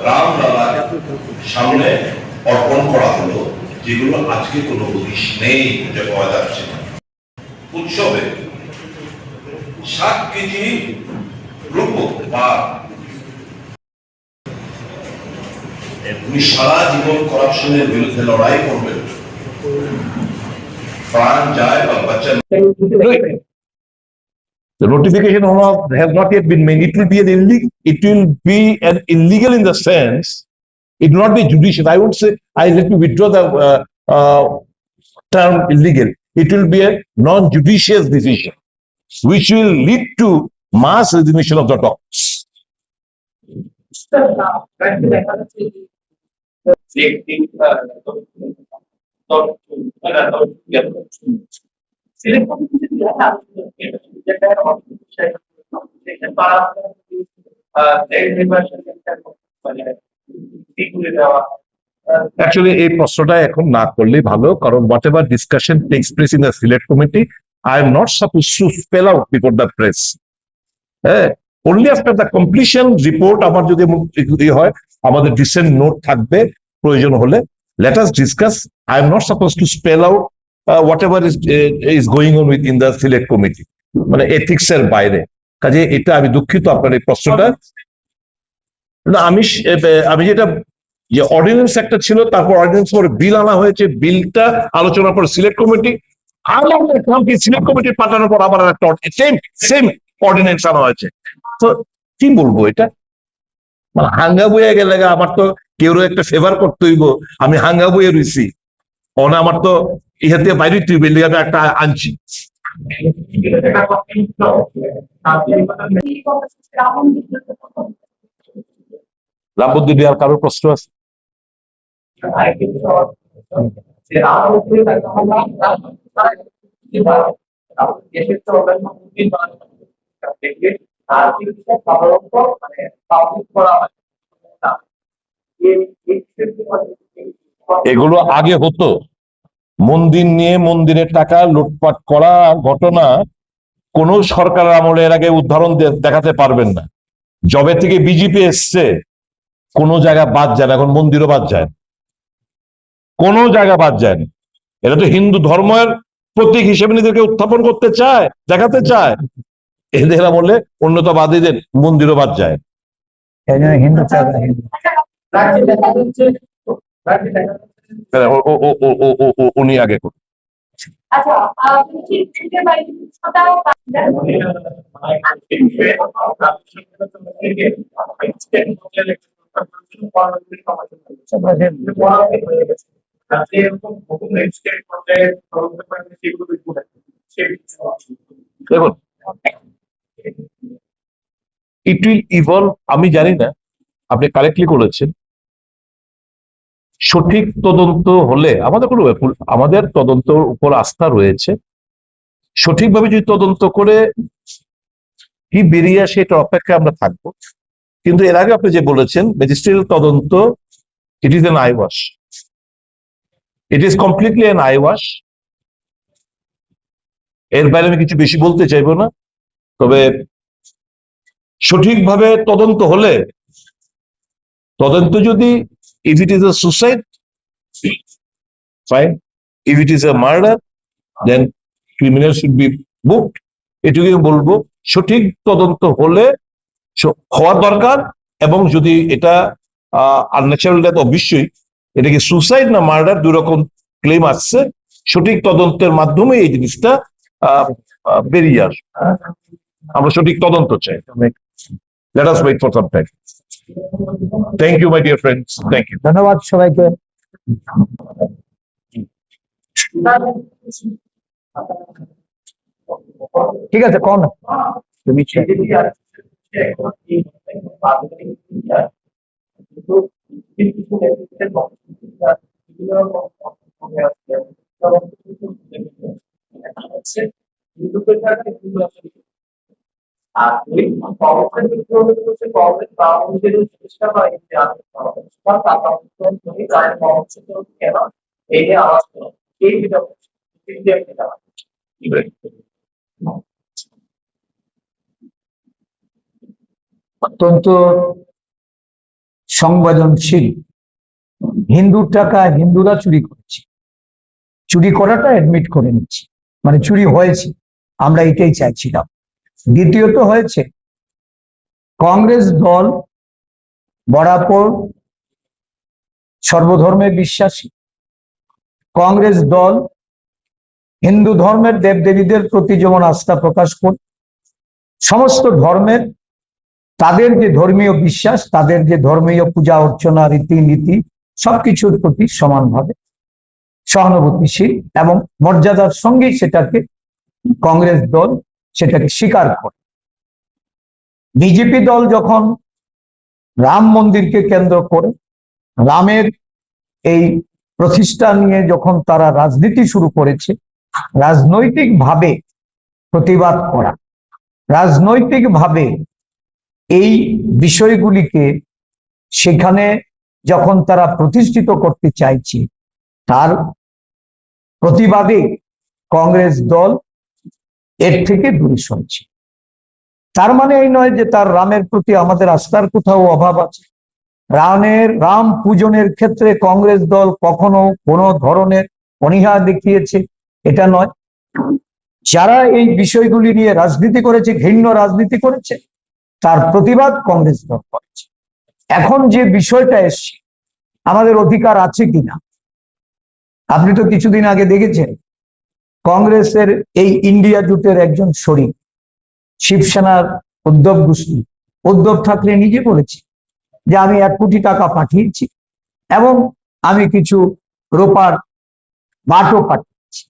রামলালার সামনে অর্পণ করা হলো, যেগুলো আজকে কোনো হদিশ নেই, খুঁজে পাওয়া যাচ্ছে না। উৎসবে 7 কেজি রূপো বা উনি সারা জীবন করাপশনের বিরুদ্ধে লড়াই করবেন, প্রাণ যায় বা বাঁচেন। The notification has not yet been made. It will be an illegal in the sense it will not be judicial. I won't say. Let me withdraw the term illegal. It will be a non-judicial decision, which will lead to mass resignation of the doctors. Actually, এই প্রশ্নটা এখন না করলেই ভালো, কারণ whatever discussion takes place in the select committee, I am not supposed to spell out before the press. Only after the completion report, আমার যদি হয় আমাদের ডিসেন্ট নোট থাকবে, প্রয়োজন হলে let us discuss. I am not supposed to spell out whatever is going on within the select committee, মানে ethics এর বাইরে। কাজে এটা আমি দুঃখিত আপনার এই প্রশ্নটা। না, আমি যেটা যে অর্ডিন্যান্স একটা ছিল, তারপর অর্ডিন্যান্স পরে বিল আনা হয়েছে, বিলটা আলোচনার পর সিলেক্ট কমিটি, আমার দেখলাম কি সিলেক্ট কমিটি পাঠানোর পর আবার একটা সেম অর্ডিন্যান্স আনা হয়েছে। তো কি বলবো, এটা মানে হাঙ্গা বইয়ে গেলে আমার তো কেউ একটা ফেভার করতে হইব, আমি হাঙ্গা বইয়ে রইছি, অনে আমার তো ইহাতে বাইরে তুইবে, আমি একটা আনছি। রামবুদ্ধি দেওয়ার কারোর প্রশ্ন আছে? এগুলো আগে হতো, মন্দির নিয়ে মন্দিরের টাকা লুটপাট করা ঘটনা কোন সরকারের আমলে এর আগে উদাহরণ দেখাতে পারবেন না। জবে থেকে বিজেপি এসছে, কোন জায়গা বাদ যায় না, এখন মন্দিরও বাদ যায় না, কোন জায়গা বাদ যায় না। এটা তো হিন্দু ধর্মের প্রতীক হিসেবে নিজেদেরকে উত্থাপন করতে চায়, দেখাতে চায়, এদের বলে অন্যতাবাদীদের মন্দিরও বাদ যায়। উনি আগে করুন। দেখুন, ইট উইল ইভলভ। আমি জানি না, আপনি কারেক্টলি করেছেন। সঠিক তদন্ত হলে আমাদের তদন্তের উপর আস্থা রয়েছে। সঠিকভাবে যদি তদন্ত করে কি বেরিয়ে আসে, এটা অপেক্ষায় আমরা থাকবো। কিন্তু এর আগে আপনি যে বলেছেন ম্যাজিস্ট্রিয়াল তদন্ত, it is an I wash, it is completely N I wash. এর বাইরে আমি কিছু বেশি বলতে চাইবো না। তবে সঠিকভাবে তদন্ত হলে, তদন্ত যদি if it is a suicide, fine. If it is a murder, then criminal should be booked. এটুকুই বলবো, সঠিক তদন্ত হলে হওয়ার দরকার। এবং যদি এটা আনন্যাচারাল ডেথ, অবশ্যই এটা কি সুসাইড না মার্ডার, দুই রকম ক্লেম আসছে। সঠিক তদন্তের মাধ্যমে এই জিনিসটা বেরিয়ে আসবে। আমরা সঠিক তদন্ত চাই। Let us wait for some time. Thank you, my dear friends. Thank you. ধন্যবাদ সবাইকে। ঠিক আছে, কোন তুমি আর ওই প্রবলেম হচ্ছে প্রবলেম বাউন্ডারি চেষ্টা হয় যে কেন এই যে আওয়াজ এই অত্যন্ত সংবেদনশীল। হিন্দুর টাকা হিন্দুরা চুরি করেছে, চুরি করাটা অ্যাডমিট করে নিচ্ছি, মানে চুরি হয়েছে, আমরা এটাই চাইছিলাম। দ্বিতীয়ত হয়েছে, কংগ্রেস দল বরাবর সর্বধর্মে বিশ্বাসী। কংগ্রেস দল হিন্দু ধর্মের দেবদেবীদের প্রতি যেমন আস্থা প্রকাশ করে, সমস্ত ধর্মের তাদের যে ধর্মীয় বিশ্বাস, তাদের যে ধর্মীয় পূজা অর্চনা রীতিনীতি সবকিছুর প্রতি সমানভাবে সহানুভূতিশীল এবং মর্যাদার সঙ্গে সেটাকে কংগ্রেস দল সেটাকে স্বীকার করে। বিজেপি দল যখন রাম মন্দিরকে কেন্দ্র করে রামের এই প্রতিষ্ঠা নিয়ে যখন তারা রাজনীতি শুরু করেছে, রাজনৈতিকভাবে প্রতিবাদ করা, রাজনৈতিকভাবে এই বিষয়গুলিকে সেখানে যখন তারা প্রতিষ্ঠিত করতে চাইছে, তার প্রতিবাদে কংগ্রেস দল এর থেকে দূরে সরছে। তার মানে এই নয় যে তার রামের প্রতি আমাদের আস্থার কোথাও অভাব আছে। রাম পূজনের ক্ষেত্রে কংগ্রেস দল কখনো কোনো ধরনের অনীহা দেখিয়েছে এটা নয়। যারা এই বিষয়গুলি নিয়ে রাজনীতি করেছে, ঘৃণ্য রাজনীতি করেছে, তার প্রতিবাদ কংগ্রেস দল করেছে। এখন যে বিষয়টা এসছে, আমাদের অধিকার আছে কিনা, আপনি তো কিছুদিন আগে দেখেছেন কংগ্রেসের এই ইন্ডিয়া জোটের একজন শরিক শিবসেনার উদ্ধব গোষ্ঠী, উদ্ধব ঠাকরে নিজে বলেছে যে আমি 1 কোটি টাকা পাঠিয়েছি এবং আমি কিছু রূপার বাটও পাঠিয়েছি,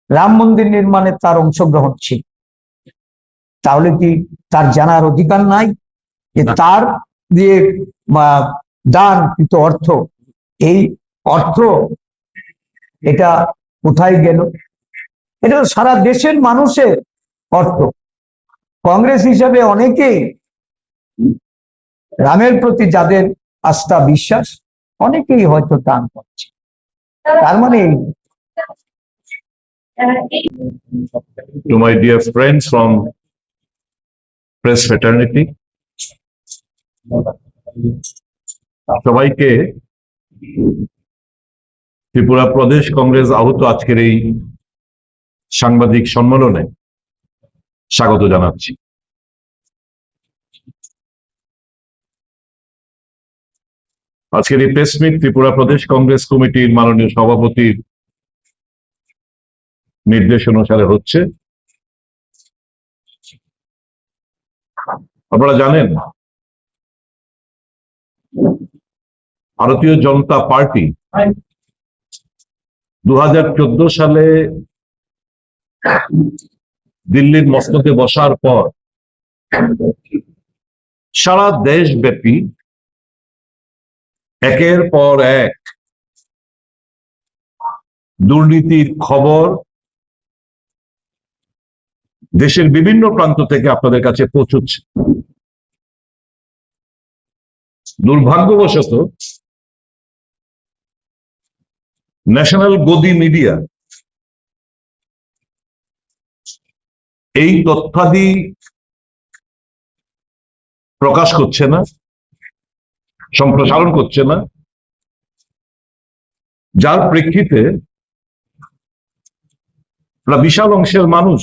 রাম মন্দির নির্মাণে তার অংশগ্রহণ ছিল। তাহলে কি তার জানার অধিকার নাই যে তার যে দান কৃত অর্থ, এই অর্থ এটা কোথায় গেল? এটা তো সারা দেশের মানুষের অর্থ। কংগ্রেস হিসাবে অনেকেই রামের প্রতি যাদের আস্থা বিশ্বাস, অনেকেই হয়তো দান করছে। তার মানে To my dear friends from press fraternity, সবাইকে ত্রিপুরা প্রদেশ কংগ্রেস আহত আজকের এই সাংবাদিক সম্মেলনে স্বাগত জানাচ্ছি। আজকের এই প্রেস মিট ত্রিপুরা প্রদেশ কংগ্রেস কমিটির মাননীয় সভাপতির নির্দেশ অনুসারে হচ্ছে। আপনারা জানেন ভারতীয় জনতা পার্টি 2014 সালে দিল্লির মসনদে বসার পর সারা দেশব্যাপী একের পর এক দুর্নীতির খবর দেশের বিভিন্ন প্রান্ত থেকে আপনাদের কাছে পৌঁছচ্ছে। দুর্ভাগ্যবশত ন্যাশনাল গদি মিডিয়া এই তথ্যাদি প্রকাশ করছে না, সম্প্রসারণ করছে না, যার প্রেক্ষিতে বিশাল অংশের মানুষ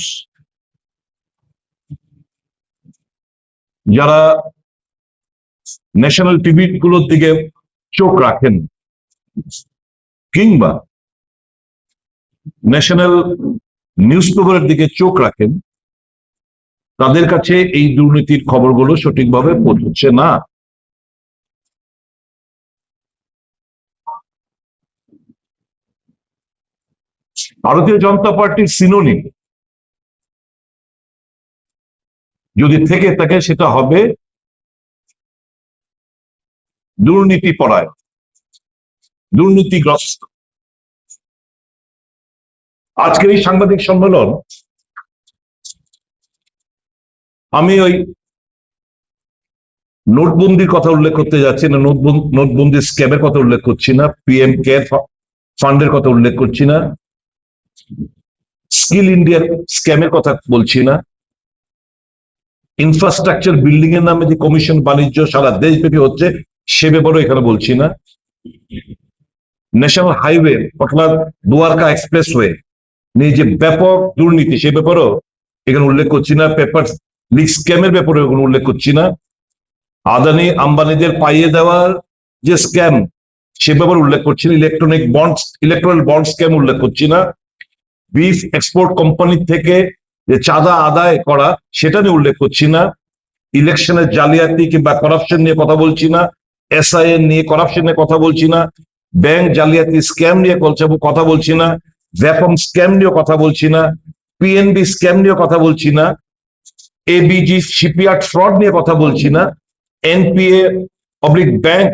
যারা ন্যাশনাল টিভি গুলোর দিকে চোখ রাখেন কিংবা ন্যাশনাল নিউজ পেপারের দিকে চোখ রাখেন, তাদের কাছে এই দুর্নীতির খবরগুলো সঠিকভাবে পৌঁছচ্ছে না। ভারতীয় জনতা পার্টির সিনোনিম যদি থেকে থাকে সেটা হবে দুর্নীতি পরায়ণ, দুর্নীতিগ্রস্ত। আজকের এই সাংবাদিক সম্মেলন আমি ওই নোটবন্দির কথা উল্লেখ করতে যাচ্ছি না, নোটবন্দি স্ক্যামের কথা উল্লেখ করছি না, পিএম কেয়ার ফান্ডের কথা উল্লেখ করছি না, স্কিল ইন্ডিয়ার স্ক্যামের কথা বলছি না, ইনফ্রাস্ট্রাকচার বিল্ডিং এর নামে যে কমিশন বাণিজ্য সারা দেশব্যাপী হচ্ছে সে ব্যাপারেও এখানে বলছি না। ন্যাশনাল হাইওয়ে অথবা দুয়ারকা এক্সপ্রেসওয়ে নিয়ে যে ব্যাপক দুর্নীতি, সে ব্যাপারেও এখানে উল্লেখ করছি না। পেপার লিক স্ক্যামের ব্যাপারে এখানে উল্লেখ করছি না। আদানি আম্বানিদের পাইয়ে দেওয়ার যে স্ক্যাম, সে ব্যাপারে উল্লেখ করছি না। ইলেকট্রাল বন্ড স্ক্যাম উল্লেখ করছি না। বিফ এক্সপোর্ট কোম্পানি থেকে যে চাঁদা আদায় করা, সেটা নিয়ে উল্লেখ করছি না। ইলেকশনের জালিয়াতি কিংবা করাপশন নিয়ে কথা বলছি না। এসআইএন নিয়ে করাপশন নিয়ে কথা বলছি না। ব্যাংক জালিয়াতি স্ক্যাম নিয়ে কথা বলছি না। ভ্যাপম স্ক্যাম নিয়ে কথা বলছি না। পিএনবি স্ক্যাম নিয়ে কথা বলছি না। এবিজি শিপইয়ার্ড ফ্রড নিয়ে কথা বলছি না। NPA public bank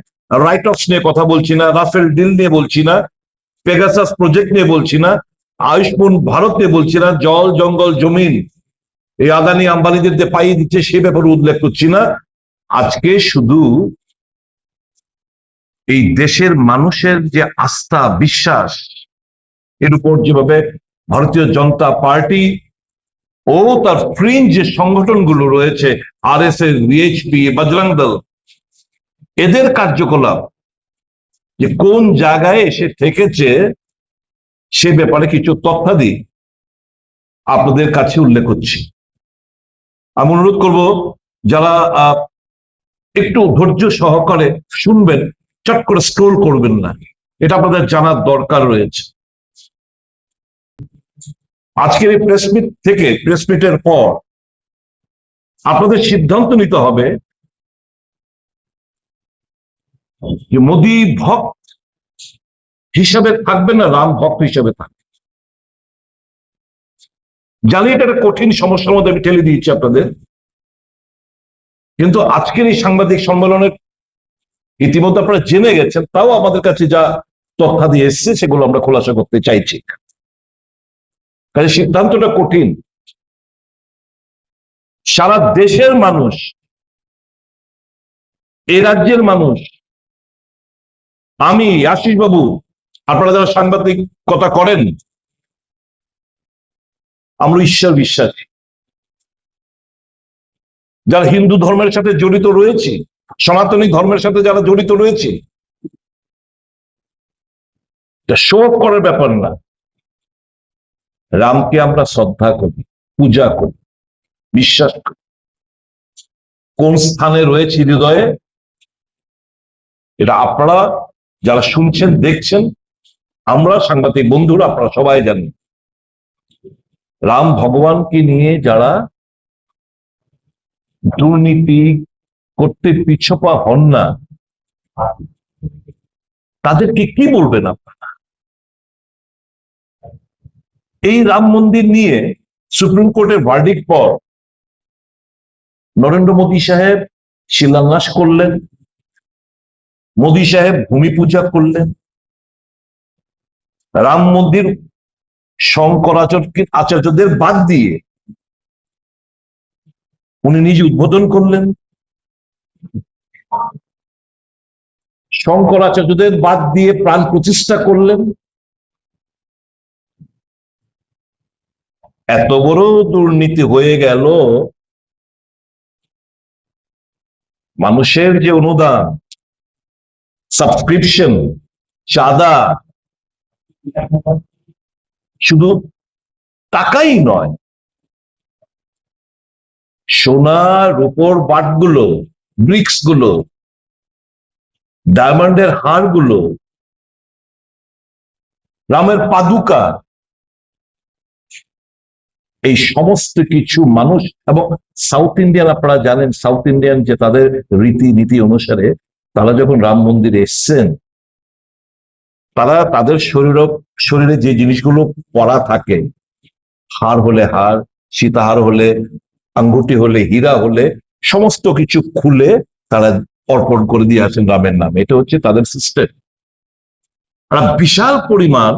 right of নিয়ে কথা বলছি না। রাফেল ডিল নিয়ে বলছি না। পেগাসাস প্রজেক্ট নিয়ে বলছি না। আয়ুষ্মান ভারত নিয়ে বলছি না। জল জঙ্গল জমিন এই আদানি আম্বানিদের যে পাইয়ে দিচ্ছে, সে ব্যাপারে উল্লেখ করছি না। আজকে শুধু এই দেশের মানুষের যে আস্থা বিশ্বাস, এর উপর যেভাবে ভারতীয় জনতা পার্টি ও তার ফ্রিঞ্জ যে সংগঠনগুলো রয়েছে, আরএসএস, বিএইচপি, বজরং দল, এদের কার্যকলাপ যে কোন জায়গায় এসে ঠেকেছে, সে ব্যাপারে কিছু তথ্যাদি আপনাদের কাছে উল্লেখ করছি। আমি অনুরোধ করব যারা একটু ধৈর্য সহকারে শুনবেন, চট করে স্ক্রোল করবেন না, এটা আপনাদের জানার দরকার রয়েছে। আজকের এই প্রেস মিটের পর আপনাদের সিদ্ধান্ত নিতে হবে যে মোদি ভক্ত হিসাবে থাকবেন না রাম ভক্ত হিসাবে থাকবেন। জানি এটা একটা কঠিন সমস্যার মধ্যে আমি ঠেলে দিয়েছি আপনাদের, কিন্তু আজকের এই সাংবাদিক সম্মেলনের ইতিমধ্যে আপনারা জেনে গেছেন, তাও আমাদের কাছে যা তথ্যাদি এসছে সেগুলো আমরা খোলাসা করতে চাইছি। কাজে সিদ্ধান্তটা কঠিন। সারা দেশের মানুষ, এই রাজ্যের মানুষ, আমি, আশিস বাবু, আপনারা যারা সাংবাদিকতা করেন, আমরা ঈশ্বর বিশ্বাসী, যারা হিন্দু ধর্মের সাথে জড়িত রয়েছে, সনাতনী ধর্মের সাথে যারা জড়িত রয়েছে, শো অফ করার ব্যাপার না। রামকে আমরা শ্রদ্ধা করি, পূজা করি, বিশ্বাস করি। কোন স্থানে রয়েছে হৃদয়ে, এটা আপনারা যারা শুনছেন, দেখছেন, আমরা সাংবাদিক বন্ধুরা, আপনারা সবাই জানেন। রাম ভগবানকে নিয়ে যারা দুর্নীতি করতে পিছপা হন না, তাদেরকে কি বলবেন আপনারা? এই রাম মন্দির নিয়ে সুপ্রিম কোর্টের ভার্ডিক্ট পর নরেন্দ্র মোদী সাহেব শিলান্যাস করলেন, মোদী সাহেব ভূমি পূজা করলেন, রাম মন্দির আচার্যদের বাদ দিয়ে উনি নিজে উদ্বোধন করলেন, শঙ্করাচার্যদের বাদ দিয়ে প্রাণ প্রতিষ্ঠা করলেন। এত বড় দুর্নীতি হয়ে গেল, মানুষের যে অনুদান, সাবস্ক্রিপশন, চাঁদা, শুধু টাকাই নয়, সোনা রূপোর বাটগুলো, ব্রিক্স গুলো, ডায়মন্ডের হারগুলো, রামের পাদুকা, এই সমস্ত কিছু মানুষ, এবং সাউথ ইন্ডিয়ান, আপনারা জানেন সাউথ ইন্ডিয়ান যে তাদের রীতিনীতি অনুসারে তারা যখন রাম মন্দিরে এসছেন, তারা তাদের শরীরে যে জিনিসগুলো পরা থাকে, হার হলে হার, সীতাহার হলে, আঙ্গুটি হলে, হীরা হলে, সমস্ত কিছু খুলে তারা অর্পণ করে দিয়ে আসেন রামের নামে। এটা হচ্ছে তাদের সিস্টেম। বিশাল পরিমাণ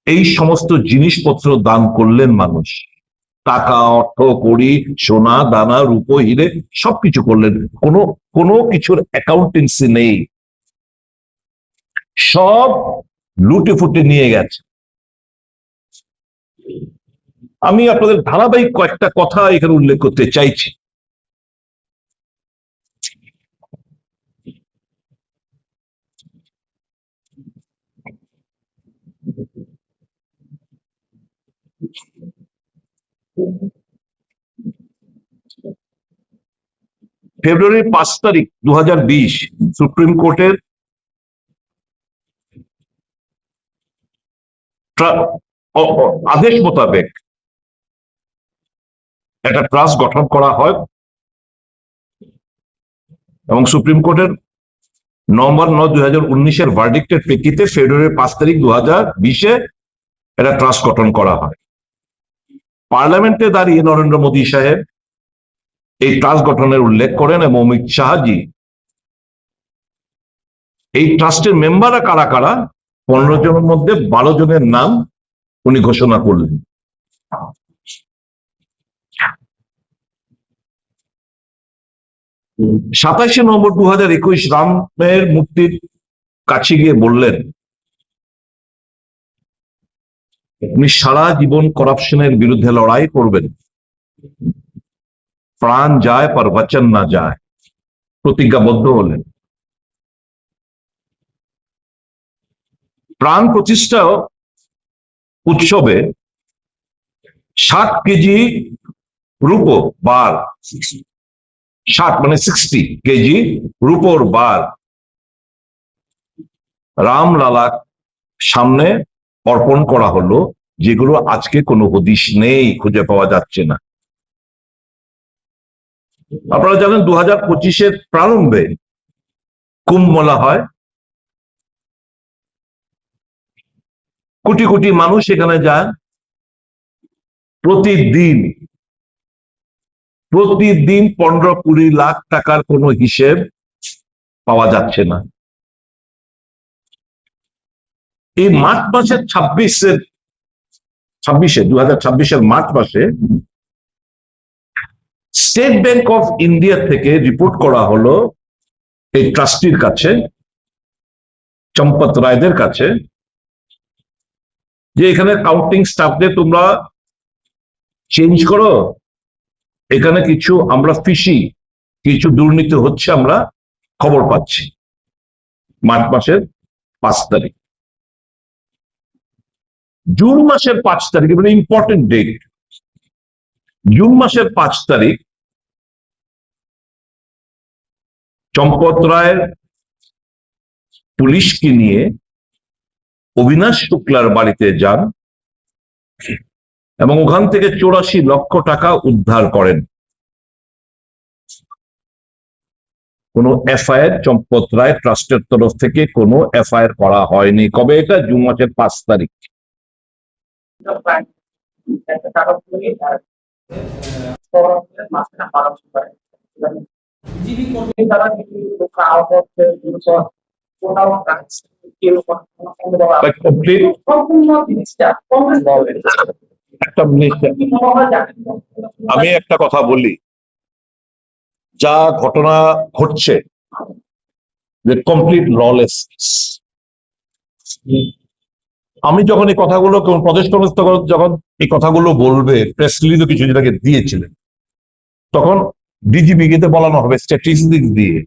এই সমস্ত জিনিসপত্র দান করলেন মানুষ, টাকা, অর্থ, কড়ি, সোনা, দানা, রূপো, হিরে, সবকিছু করলেন। কোনো কিছুর অ্যাকাউন্টেন্সি নেই, সব লুটে ফুটে নিয়ে গেছে। আমি আপনাদের ধারাবাহিক কয়েকটা কথা এখানে উল্লেখ করতে চাইছি। ফেব্রুয়ারি 5 তারিখ 2020 সুপ্রিম কোর্টের আদেশ মোতাবেক একটা ট্রাস্ট গঠন করা হয় এবং সুপ্রিম কোর্টের নভেম্বর 9, 2019 ভার্ডিক্টের প্রেক্ষিতে ফেব্রুয়ারি 5 তারিখ 2020 একটা ট্রাস্ট গঠন করা হয়। পার্লামেন্টে দাঁড়িয়ে নরেন্দ্র মোদী সাহেব এই ট্রাস্ট গঠনের উল্লেখ করেন এবং অমিত শাহজি এই ট্রাস্টের মেম্বাররা কারা কারা 15 জনের মধ্যে 12 জনের নাম উনি ঘোষণা করলেন। সাতাশে নভেম্বর 2021 রামের মূর্তির কাছে গিয়ে বললেন উনি সারা জীবন করাপশনের বিরুদ্ধে লড়াই করবেন, প্রাণ যায় পর বচন না যায়, প্রতিজ্ঞাবদ্ধ হলেন। প্রাণ প্রতিষ্ঠা উৎসবে 60 কেজি রূপো বার, 60 মানে 60 কেজি রূপোর বার রামলালার সামনে অর্পণ করা হলো, যেগুলো আজকে কোনো হদিশ নেই, খুঁজে পাওয়া যাচ্ছে না। আপনারা জানেন 2025-এর প্রারম্ভে কুম্ভ মেলা হয়, কোটি কোটি মানুষ এখানে যায়। প্রতিদিন 15-20 লাখ টাকার কোনো হিসেব পাওয়া যাচ্ছে না। এই মার্চ মাসের 2026-এর মার্চ মাসে স্টেট ব্যাংক অফ ইন্ডিয়া থেকে রিপোর্ট করা হলো এই ট্রাস্টির কাছে, চম্পত রায়দের কাছে, যে এখানে কাউন্টিং স্টাফদের তোমরা চেঞ্জ করো, এখানে কিছু আমরা কিছু দুর্নীতি হচ্ছে, আমরা খবর পাচ্ছি। মার্চ মাসের 5 তারিখ। জুন মাসের 5 তারিখ, মানে ইম্পর্টেন্ট ডেট, জুন মাসের 5 তারিখ চম্পত রায়ের পুলিশকে নিয়ে অবিনাশ শুক্লার বাড়িতে যান এবং ওখান থেকে 84 লক্ষ টাকা উদ্ধার করেন। কোনো এফআইআর চম্পত রায় ট্রাস্টের তরফ থেকে কোনো এফআইআর করা হয়নি। কবে এটা? জুন মাসের 5 তারিখ। আমি একটা কথা বলি, যা ঘটনা ঘটছে যে কমপ্লিট ললেস। আমি যখন এই কথাগুলো প্রদেশ কংগ্রেস যখন এই কথাগুলো বলবে, প্রেস রিলিজও কিছু যেটাকে দিয়েছিলেন, তখন ডিজিপিকে বলানো হবে স্ট্যাটিস্টিক দিয়ে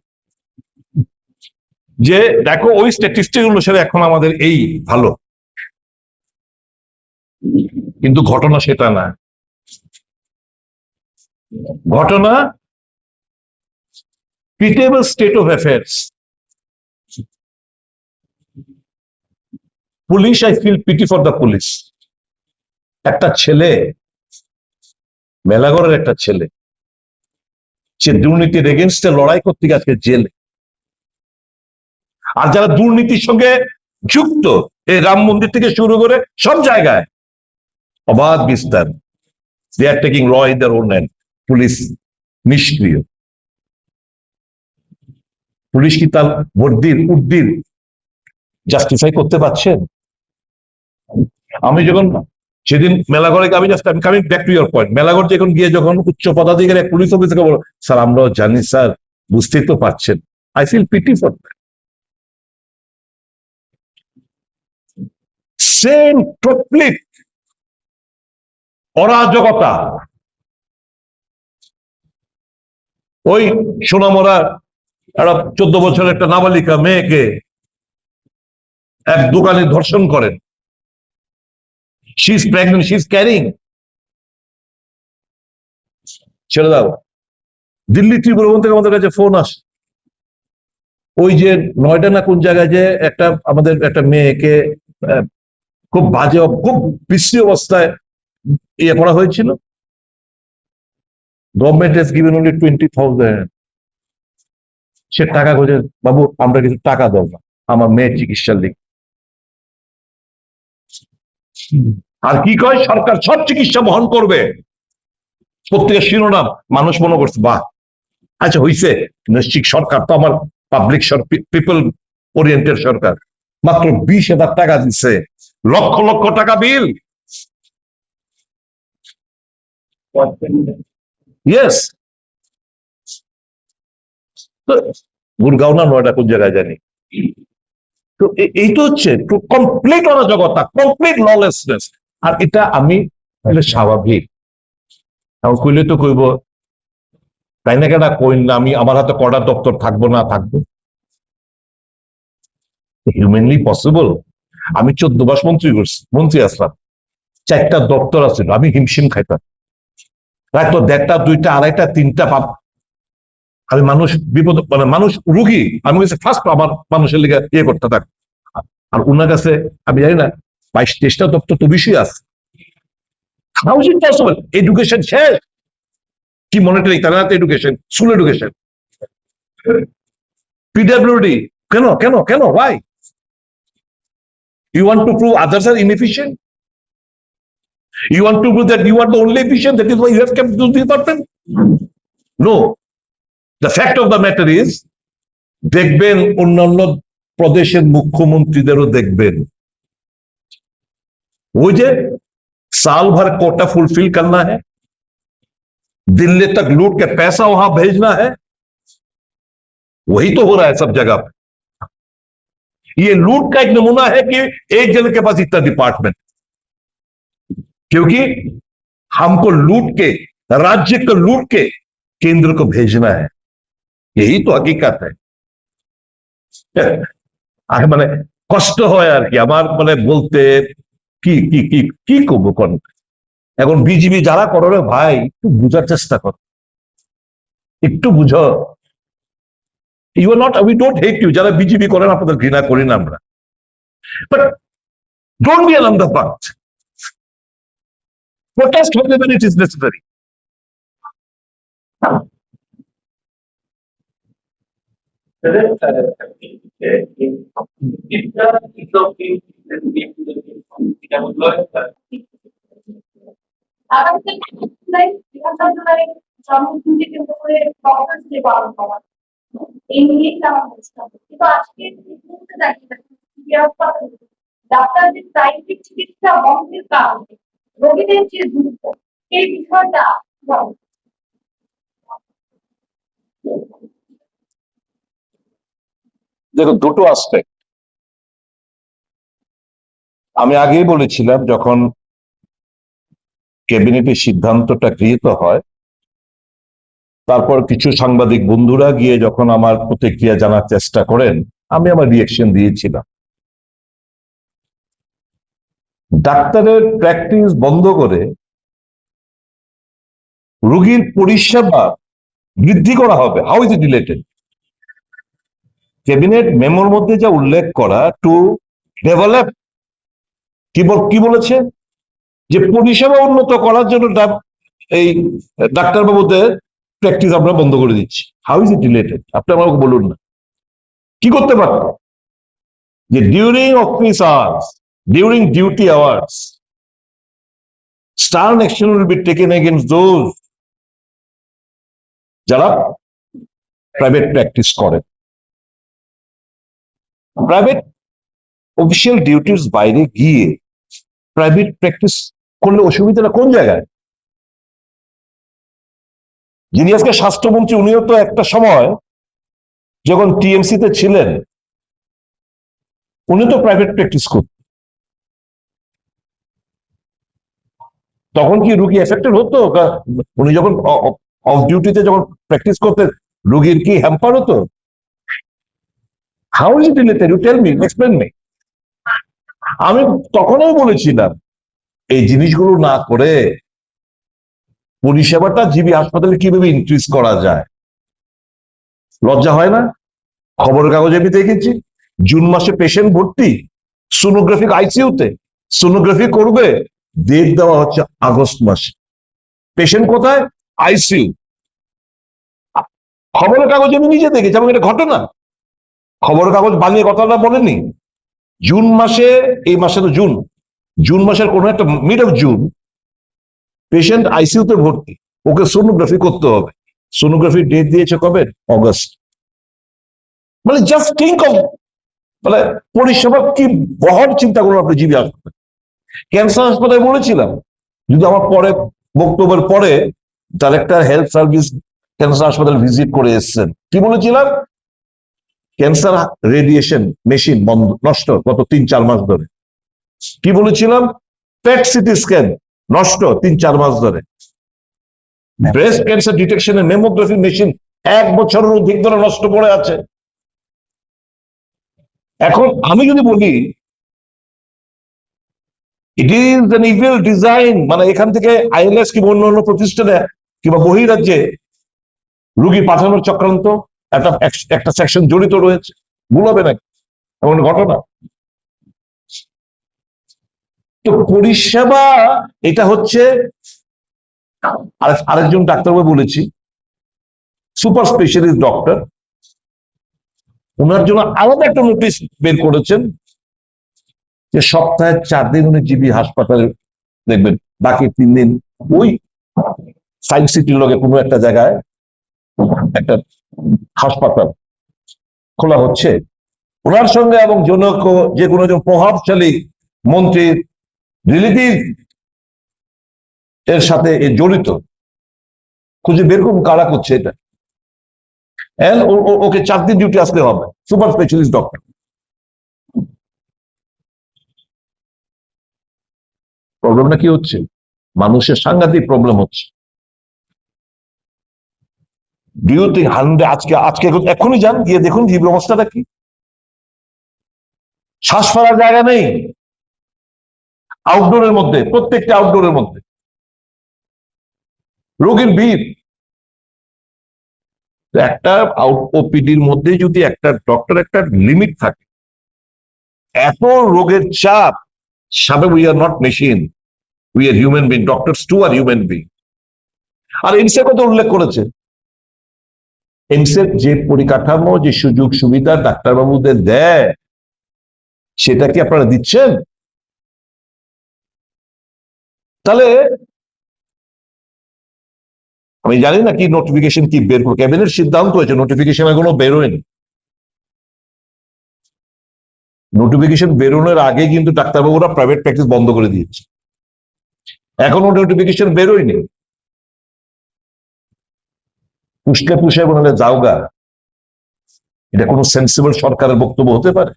যে দেখো ওই স্ট্যাটিস্টিক অনুসারে এখন আমাদের এই ভালো, কিন্তু ঘটনা সেটা না। ঘটনা pitiable state of affairs. Police, I feel pity for the police. একটা ছেলে, মেলাগড়ের একটা ছেলে, সে দুর্নীতির এগেনস্টে লড়াই করতে গিয়ে আজকে জেলে। আর যারা দুর্নীতির সঙ্গে যুক্ত, এই রাম মন্দির থেকে শুরু করে সব জায়গায় অবাধ বিস্তার, they are taking law in their own hand. Police নিষ্ক্রিয়। পুলিশ কি তার উদ্দিন জাস্টিফাই করতে পারছেন? আমি যখন সেদিন মেলাগড়ে, আমি coming back to your point, Melagarh যখন গিয়ে যখন উচ্চ পদাধিকারী এক পুলিশ অফিসারকে বলো, স্যার আমরাও জানি স্যার, বুঝতেই তো পারছেন, I feel pity for that. Same complete অরাজকতা। ওই সোনামরা একটা 14 বছরের একটা নাবালিকা মেয়েকে এক দোকানে ধর্ষণ করেন, she is pregnant, she is carrying. ছেড়ে দাও। দিল্লি ত্রিপুরা থেকে আমাদের কাছে ফোন আসে, ওই যে নয়ডা না কোন জায়গায় যে একটা আমাদের একটা মেয়েকে খুব বাজে খুব বিশ্রী অবস্থায় ইয়ে করা হয়েছিল। Government has given only 20,000। সে টাকা খোঁজে, বাবু আমরা কিছু টাকা দেবো না আমার মেয়ের চিকিৎসার দিক। আর কি কয়, সরকার সব চিকিৎসা বহন করবে। প্রত্যেকের শিরোনাম, মানুষ মনে করছে বাহ আচ্ছা হইছে, নিশ্চিত সরকার তো আমার পাবলিক পিপল ওরিয়েন্টেড সরকার। মাত্র 20,000 টাকা দিচ্ছে, লক্ষ লক্ষ টাকা বিল। ইয়েস, গুরগাঁও না নয়ডা কোন জায়গায় জানি। তো এই তো হচ্ছে কমপ্লিট অরাজকতা, কমপ্লিট ললেসনেস। আর এটা আমি স্বাভাবিক এখন কইলে তো কইব তাই না, কেনা কইন না আমি আমার হাতে কটা দপ্তর থাকবো না থাকবো, হিউম্যানলি পসিবল? আমি 14 মাস মন্ত্রী আসলাম, 4টা দপ্তর আছে, আমি হিমশিম খাইতাম। রাত 1:30, 2টা, 2:30, 3টা পাপ। আমি মানুষ বিপদ মানে মানুষ রুগী, আমি ফার্স্ট আমার মানুষের লিগে ইয়ে করতে থাক। আর ওনার কাছে আমি জানি না 22-23টা দপ্তর তো বেশি আছে। How is it possible? Education শেষ, কি মনিটরিং, তারা এডুকেশন, স্কুল এডুকেশন, পিডব্লিউডি, কেন কেন কেন Y? You want to prove others are inefficient? You want to prove that you are the only efficient, that is why you have kept those department? No. The fact of the matter is, দেখবেন অন্যান্য প্রদেশের মুখ্যমন্ত্রীদেরও দেখবেন वो जे साल भर Kota fulfil करना है, दिल्ली तक लूट के पैसा वहां भेजना है, वही तो हो रहा है सब जगह पे। ये लूट का एक नमूना है कि एक जन के पास इतना डिपार्टमेंट, क्योंकि हमको लूट के, राज्य को लूट के केंद्र को भेजना है, यही तो हकीकत है। মানে কষ্ট হয় আর কি আমার, মানে বলতে কি কি কি কি করবো কোন। এখন বিজেপি যারা করো রে ভাই, একটু বুঝার চেষ্টা কর, একটু বুঝো। You are not, we don't hate you, যারা বিজেপি করেন আপনাদের ঘৃণা করি না আমরা, but don't be an underpath. Protest হতে when it is necessary. ডাক্তারদের প্রাইভেট চিকিৎসা বন্ধের কারণে রোগীদের যে দুর্ভোগ, এই বিষয়টা দেখো দুটো আসপেক্ট। আমি আগেই বলেছিলাম যখন ক্যাবিনেটের সিদ্ধান্তটা গৃহীত হয়, তারপর কিছু সাংবাদিক বন্ধুরা গিয়ে যখন আমার প্রতিক্রিয়া জানার চেষ্টা করেন, আমি আমার রিয়েকশন দিয়েছিলাম। ডাক্তারের প্র্যাকটিস বন্ধ করে রোগীর পরিষেবা বৃদ্ধি করা হবে। How is it related? Cabinet মেমোর মধ্যে যা উল্লেখ করা, টু ডেভেলপ, কি বলেছে যে পরিষেবা উন্নত করার জন্য এই ডাক্তারবাবুদের প্র্যাকটিস আমরা বন্ধ করে দিচ্ছি। How is it related? আপনি আমাকে বলুন না, কি করতে পারত যে during office hours, during duty hours, stern action will be taken against those যারা প্রাইভেট প্র্যাকটিস করে। প্রাইভেট অফিসিয়াল ডিউটির বাইরে গিয়ে প্রাইভেট প্র্যাকটিস করলে অসুবিধাটা কোন জায়গায়? যিনি আজকে স্বাস্থ্যমন্ত্রী, উনিও তো একটা সময় যখন টিএমসি তে ছিলেন, উনি তো প্রাইভেট প্র্যাকটিস করতেন। তখন কি রুগী এফেক্টেড হতো? উনি যখন অফ ডিউটিতে যখন প্র্যাকটিস করতেন, রুগীর কি হ্যাম্পার হতো? How is it related? You tell me, explain me. আমি তখনও বলেছিলাম এই জিনিসগুলো না করে পরিষেবাটা জিবি হাসপাতালে কিভাবে ইনক্রিজ করা যায়, লজ্জা হয় না? খবরের কাগজে আমি দেখেছি জুন মাসে পেশেন্ট ভর্তি সোনোগ্রাফি আইসিইউতে, সোনোগ্রাফি করবে, ডেট দেওয়া হচ্ছে আগস্ট মাসে। পেশেন্ট কোথায়? আইসিইউ। খবরের কাগজে আমি নিজে দেখেছি এবং এটা ঘটনা, খবরের কাগজ বানিয়ে কথাটা বলেনি। জুন মাসে, এই মাসে তো জুন, জুন মাসের কোনো একটা মিড অফ জুন পেশেন্ট আইসিইউতে ভর্তি, ওকে সোনোগ্রাফি করতে হবে। সোনোগ্রাফির ডেট দিয়েছে কবে? অগস্ট। মানে জাস্ট থিঙ্ক অফ, মানে পরিষেবা কি বহর চিন্তা করুন আপনি জিবি হাসপাতাল। ক্যান্সার হাসপাতালে বলেছিলাম, যদি আমার পরে বক্তব্যের পরে ডাইরেক্টর হেলথ সার্ভিস ক্যান্সার হাসপাতাল ভিজিট করে এসেছেন, কি বলেছিলাম? ক্যান্সার রেডিয়েশন মেশিন বন্ধ, নষ্ট গত 3-4 মাস ধরে। কি বলেছিলাম? পেট সিটি স্ক্যান নষ্ট 3-4 মাস ধরে। ব্রেস্ট ক্যান্সার ডিটেকশনের মেমোগ্রাফি মেশিন 1 বছরের অধিক ধরে নষ্ট পড়ে আছে। এখন আমি যদি বলি it is an evil design, মানে এখান থেকে আইএলএস কিংবা অন্য প্রতিষ্ঠানে কিংবা বহিরাজ্যে রুগী পাঠানোর চক্রান্ত একটা সেকশন জড়িত রয়েছে, ভুল হবে নাকি এমন ঘটনা? তো পরিষেবা এটা হচ্ছে, আরেকজন ডাক্তারবাবু বলেছি সুপার স্পেশালিস্ট ডক্টর, ওনার জন্য আলাদা একটা নোটিশ বের করেছেন যে সপ্তাহে 4 দিন উনি জিবি হাসপাতালে দেখবেন, বাকি 3 দিন ওই সায়েন্স সিটির লগে কোনো একটা জায়গায় একটা হাসপাতাল খোলা হচ্ছে। ওনার সঙ্গে এবং যে কোনো একজন প্রভাবশালী মন্ত্রীর রিলেটিভ এর সাথে জড়িত, খুঁজে বের করুন কারা করছে এটা। ওকে 4 দিন ডিউটি আসতে হবে, সুপার স্পেশালিস্ট ডক্টর। প্রবলেমটা কি হচ্ছে? মানুষের সাংঘাতিক প্রবলেম হচ্ছে। ডু ইউ থিঙ্ক আজকে এখনই যান, গিয়ে দেখুন জীব অবস্থাটা কি। শ্বাস ফেলার জায়গা নেই আউটডোরের মধ্যে, প্রত্যেকটা আউটডোরের মধ্যে রোগীর ভিড়। একটা ওপিডির মধ্যে যদি একটা ডক্টর একটা লিমিট থাকে, এত রোগের চাপ, সাবে we are not machine, we are human being, doctors too are human being. আর এমসের কথা উল্লেখ করেছে, এমসের যে পরিকাঠামো, যে সুযোগ সুবিধা ডাক্তারবাবুদের দেয়, সেটা কি আপনারা দিচ্ছেন? তাহলে আমি জানি না কি নোটিফিকেশন কি বের করবো, ক্যাবিনেট সিদ্ধান্ত হয়েছে, নোটিফিকেশন এখনো বেরোয়নি। নোটিফিকেশন বেরোনোর আগে কিন্তু ডাক্তারবাবুরা প্রাইভেট প্র্যাকটিস বন্ধ করে দিয়েছে, এখনো নোটিফিকেশন বেরোয়নি। পুষে বলে যাওগা, এটা কোনো সেন্সিবল সরকারের বক্তব্য হতে পারে?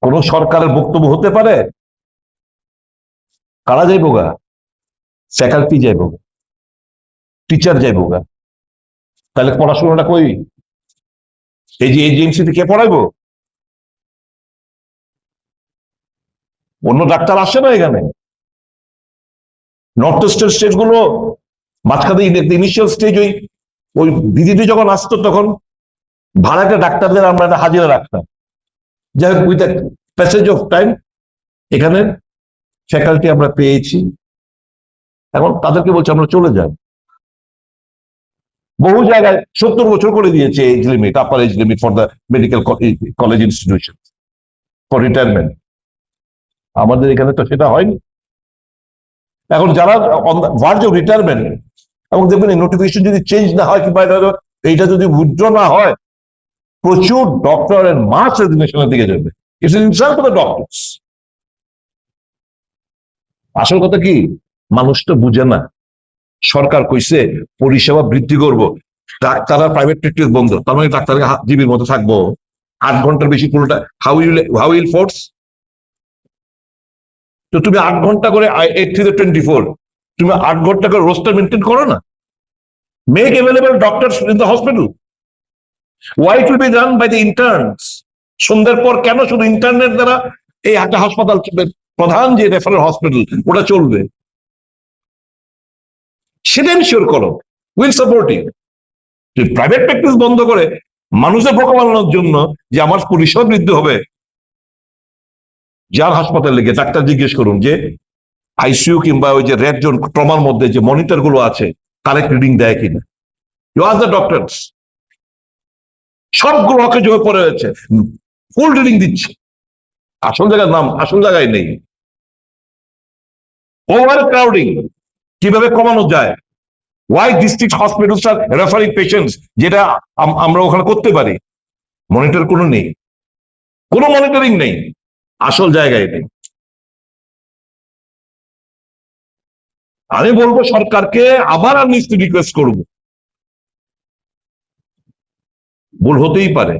কোন সরকারের বক্তব্য হতে পারে? কারা যাইব গা? ফ্যাকাল্টি যাইব, টিচার যাইব গা। তাহলে পড়াশোনাটা কই? এই যে এজেন্সিতে কে পড়াইবো? অন্য ডাক্তার আসে না এখানে। নর্থ ইস্টার্ন স্টেট গুলো মাঝখানে ইনিশিয়াল স্টেজ ওই ভিজিটে যখন আসতো, তখন ভাড়াটা ডাক্তারদের আমরা একটা হাজিরা রাখতাম। যাই হোক, উইথ প্যাসেজ অফ টাইম এখানে ফ্যাকাল্টি আমরা পেয়েছি, এখন তাদেরকে বলছি আমরা চলে যান। বহু জায়গায় 70 বছর করে দিয়েছে age limit, upper age limit for the medical college institution for retirement. আমাদের এখানে তো সেটা হয়নি। এখন যারা ভার্জ অফ রিটায়ারমেন্ট, এবং দেখবেন এই নোটিফিকেশন যদি চেঞ্জ না হয় কিংবা এইটা যদি উইথড্র না হয়, প্রচুর ডক্টর এন্ড মাস রেজিগনেশনের দিকে যাবে। It's an insult to the doctors. আসল কথা কি, মানুষ তো বুঝে না। সরকার কইছে পরিষেবা বৃদ্ধি করব, ডাক্তাররা প্রাইভেট প্র্যাকটিস বন্ধ, তার মানে ডাক্তারকে জীবীর মতো থাকবো 8 ঘন্টার বেশি পুরোটা। How will force? তো তুমি 8 ঘন্টা করে 8 থেকে 24, তুমি 8 ঘন্টা করে রোস্টার মেনটেন করো না। Make available doctors in the hospital. Why it will be done by the interns? সন্ধ্যার পর কেন শুধু ইন্টারনেট দ্বারা এই একটা হাসপাতাল প্রধান যে রেফারেল হসপিটাল ওটা চলবে, সেটা এনশিওর করো, will support you. Private practice বন্ধ করে মানুষের বোকা বানানোর জন্য যে আমার পরিষেবা বৃদ্ধি হবে, যার হাসপাতালে গিয়ে ডাক্তার জিজ্ঞেস করুন যে আইসিইউ কিংবা ওই যে রেড জোন ট্রমার মধ্যে যে মনিটর গুলো আছে কারেক্ট রিডিং দেয় কিনা, ইউ আর দ্য ডক্টরস, সবগুলো হকে জমে পড়ে রয়েছে, ফুল রিডিং দিচ্ছে, আসল জায়গার নাম আসল জায়গায় নেই। ওভার ক্রাউডিং কিভাবে কমানো যায়, ওয়াই ডিস্ট্রিক্ট হসপিটালস আর রেফারিং পেশেন্টস, যেটা আমরা ওখানে করতে পারি, মনিটর কোনো নেই, কোনো মনিটরিং নেই, আসল জায়গায় নেই। আমি বলবো সরকারকে আবার আমি রিকোয়েস্ট করব, ভুল হতেই পারে,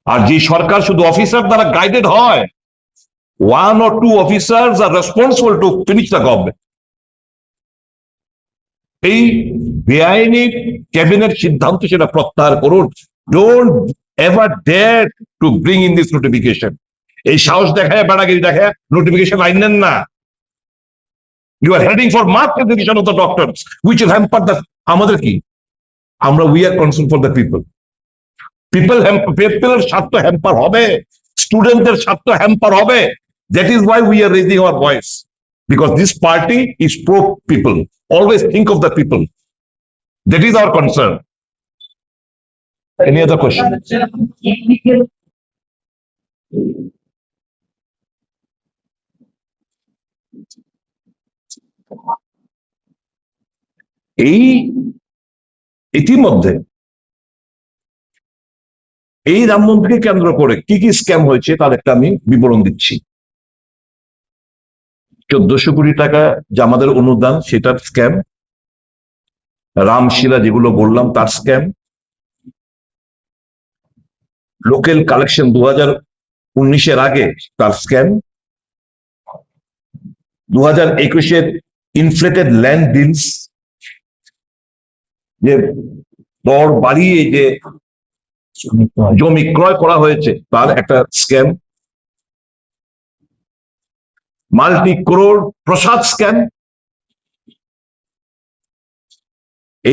আর যে সরকার শুধু অফিসার দ্বারা গাইডেড হয়, 1 or 2 officers are responsible to finish the government. এই বেআইনি ক্যাবিনেট সিদ্ধান্ত সেটা প্রত্যাহার করুন। Don't ever dare to bring in this notification. এই সাহস দেখায় বেড়াগিরি দেখায় নোটিফিকেশন আইন নেন না। You are heading for mass education of the doctors which will hamper the, আমাদের কি, আমরা we are concern for the people. পিপলের স্বার্থ হ্যাম্পার হবে, স্টুডেন্টদের স্বার্থ হ্যাম্পার হবে। That is why we are raising our voice, because this party is pro people, always think of the people. That is our concern. Any other question? এই ইতিমধ্যে এই রাম মন্দিরকে কেন্দ্র করে কি কি স্ক্যাম হয়েছে তার একটা আমি বিবরণ দিচ্ছি। 1400 কোটি টাকা যে আমাদের অনুদান সেটার স্ক্যাম, রামশিলা যেগুলো বললাম তার স্ক্যাম, লোকাল কালেকশন 2019-এর আগে তার স্ক্যাম, 2021-এর ইনফ্লেটেড ল্যান্ড ডিলস, যে দর বাড়িয়ে যে জমি ক্রয় করা হয়েছে তার একটা স্ক্যাম, মাল্টি করোড় প্রসাদ স্ক্যাম।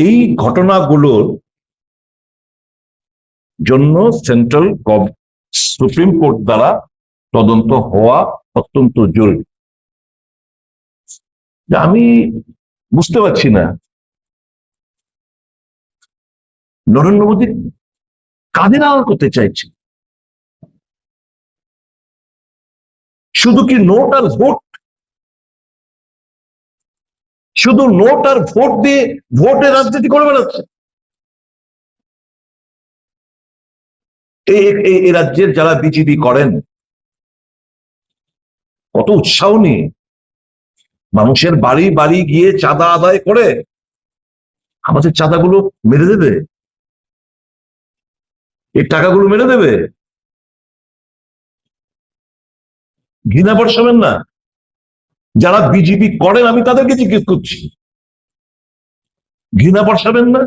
এই ঘটনাগুলোর জন্য সেন্ট্রাল সুপ্রিম কোর্ট দ্বারা তদন্ত হওয়া অত্যন্ত জরুরি। আমি বুঝতে পারছি না নরেন্দ্র মোদী কাদের আড়াল করতে চাইছে। শুধু কি নোট আর ভোট, শুধু নোট আর ভোট দিয়ে ভোটের রাজনীতি করে বেড়াচ্ছে। এই রাজ্যের যারা বিজেপি করেন কত উৎসাহ নিয়ে মানুষের বাড়ি বাড়ি গিয়ে চাঁদা আদায় করে আমাদের চাঁদাগুলো মেরে দেবে, এই টাকাগুলো মেরে দেবে। ঘৃণা বর্ষাবেন না, যারা বিজেপি করেন আমি তাদেরকে জিজ্ঞেস করছি, ঘৃণা বর্ষাবেন না।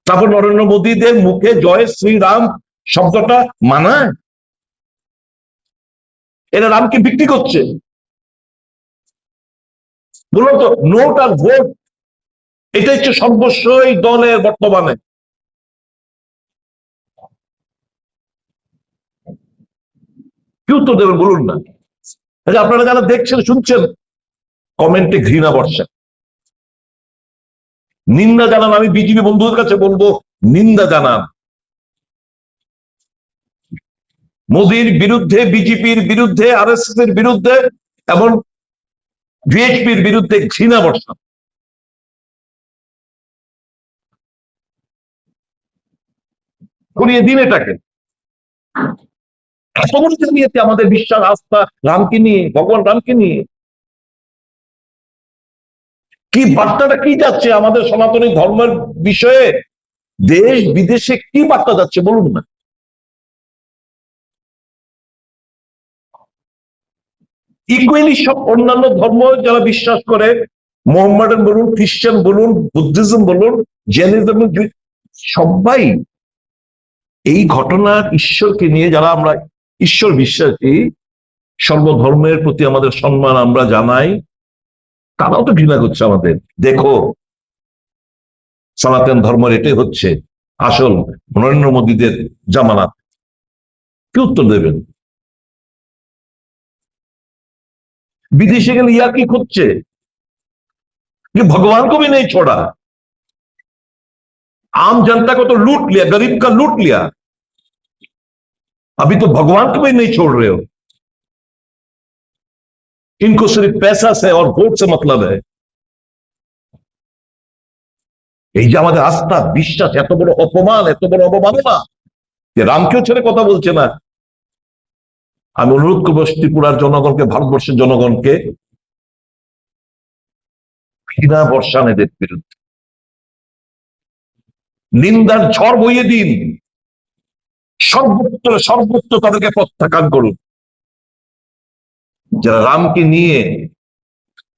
তারপর নরেন্দ্র মোদীদের মুখে জয় শ্রীরাম শব্দটা মানায়? এরা রামকে বিক্রি করছে। বলুন তো, নোট আর ভোট এটা হচ্ছে সর্বস্ব এই দলের বর্তমানে। কি উত্তর দেবেন বলুন না? আপনারা যারা দেখছেন শুনছেন কমেন্টে ঘৃণা বর্ষা, নিন্দা জানান। আমি বিজেপি বন্ধুদের কাছে বলবো নিন্দা জানান। মোদীর বিরুদ্ধে, বিজেপির বিরুদ্ধে, আরএসএস এর বিরুদ্ধে এবং ভিএইচপির বিরুদ্ধে ঘৃণা বর্ষা। করিয়ে দিন এটাকে। এত বড় জানিয়েছে আমাদের বিশ্বাস আস্থা রামকে নিয়ে, ভগবান রামকে নিয়ে। কি বার্তাটা কি যাচ্ছে আমাদের সনাতনী ধর্মের বিষয়ে? দেশ বিদেশে কি বার্তা যাচ্ছে বলুন না? ইকুয়ালি সব অন্যান্য ধর্ম যারা বিশ্বাস করে, মোহাম্মডান বলুন, খ্রিস্টান বলুন, বুদ্ধিজম বলুন, জৈনিজম, সবাই এই ঘটনার ঈশ্বরকে নিয়ে যারা আমরা ঈশ্বর বিশ্বাসী, সর্বধর্মের প্রতি আমাদের সম্মান আমরা জানাই, তারাও তো ঘৃণা করছে আমাদের। দেখো সনাতন ধর্মের এটাই হচ্ছে আসল নরেন্দ্র মোদীদের জামানত। কি উত্তর দেবেন? विदेशी के लिए की खुद से ये भगवान को भी नहीं छोड़ा, आम जनता को तो लूट लिया, गरीब का लूट लिया, अभी तो भगवान को भी नहीं छोड़ रहे हो। इनको सिर्फ पैसा से और वोट से मतलब है। এই যে আমাদের আস্থা বিশ্বাস এত বড় অপমান, এত বড় অবমাননা যে রামকেও ছেড়ে কথা বলছে না। আমি অনুরোধ করবো ত্রিপুরার জনগণকে, ভারতবর্ষের জনগণকে ঘৃণা বর্ষান এদের বিরুদ্ধে, নিন্দার ঝড় বইয়ে দিন, সর্বত্র সর্বত্র তাদেরকে প্রত্যাখ্যান করুন। যারা রামকে নিয়ে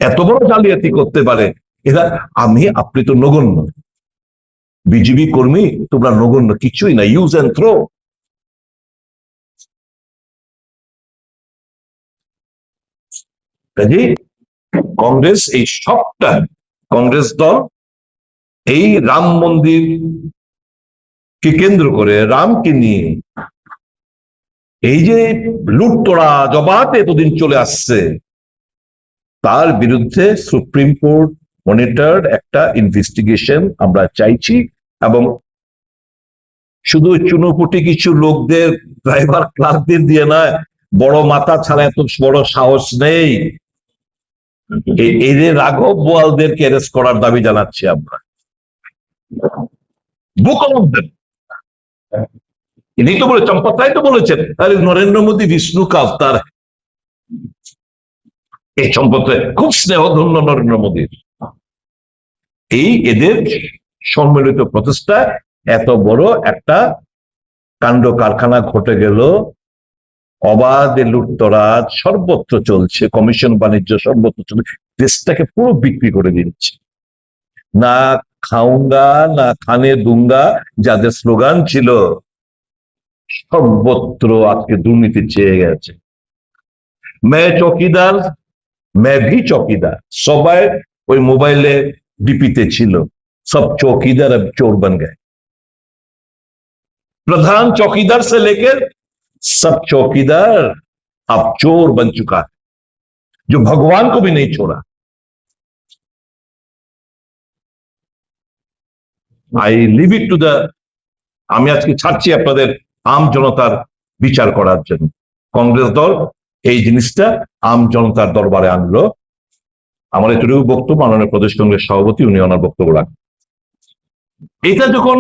এত বড় জালিয়াতি করতে পারে, এরা আপনি তো নগণ্য, বিজেপি কর্মী তোমরা নগণ্য, কিছুই না, ইউজ এন্ড থ্রো। কাজে কংগ্রেস এই সবটা, কংগ্রেস দল এই রাম মন্দির কে কেন্দ্র করে, রামকে নিয়ে এই যে লুটতরা জবাব এতদিন চলে আসছে, তার বিরুদ্ধে সুপ্রিম কোর্ট মনিটর্ড একটা ইনভেস্টিগেশন আমরা চাইছি। এবং শুধু চুনোপুটি কিছু লোকদের, ড্রাইভার ক্লার্কদের দিয়ে নয়, বড় মাথা ছাড়া এত বড় সাহস নেই, এদের রাঘব বোয়ালদেরকে অ্যারেস্ট করার দাবি জানাচ্ছি আমরা। বুক অফ দেম, ইনি তো বলে, চম্পতরায় তো বলেছেন, আরে নরেন্দ্র মোদী বিষ্ণু কা অবতার। এই চম্পতরায় খুব স্নেহধন্য নরেন্দ্র মোদীর। এই এদের সম্মিলিত প্রচেষ্টায় এত বড় একটা কাণ্ড কারখানা ঘটে গেল। অবাধে লুটতরাজ সর্বত্র চলছে, কমিশন বাণিজ্য সর্বত্র চলছে, দেশটাকে পুরো বিক্রি করে দিচ্ছে। না খাউঙ্গা না খানে দুঙ্গা যাদের স্লোগান ছিল, সর্বত্র আজকে দুর্নীতি চেয়ে গেছে। মে চৌকিদার মে ভি চৌকিদার, সবাই ওই মোবাইলে ডিপিতে ছিল, সব চৌকিদার अब चोर बन गए। प्रधान चौकीदार से लेकर सब चौकीदार अब चोर बन चुका है, जो भगवान को भी नहीं छोड़ा। I leave it to the, আমি আজকে ছাড়ছি আপনাদের আম জনতার বিচার করার জন্য। কংগ্রেস দল এই জিনিসটা আম জনতার দরবারে আনলো। আমার এটুকু বক্তব্য, মাননীয় প্রদেশ কংগ্রেস সভাপতি উনি ওনার বক্তব্য রাখেন। এটা যখন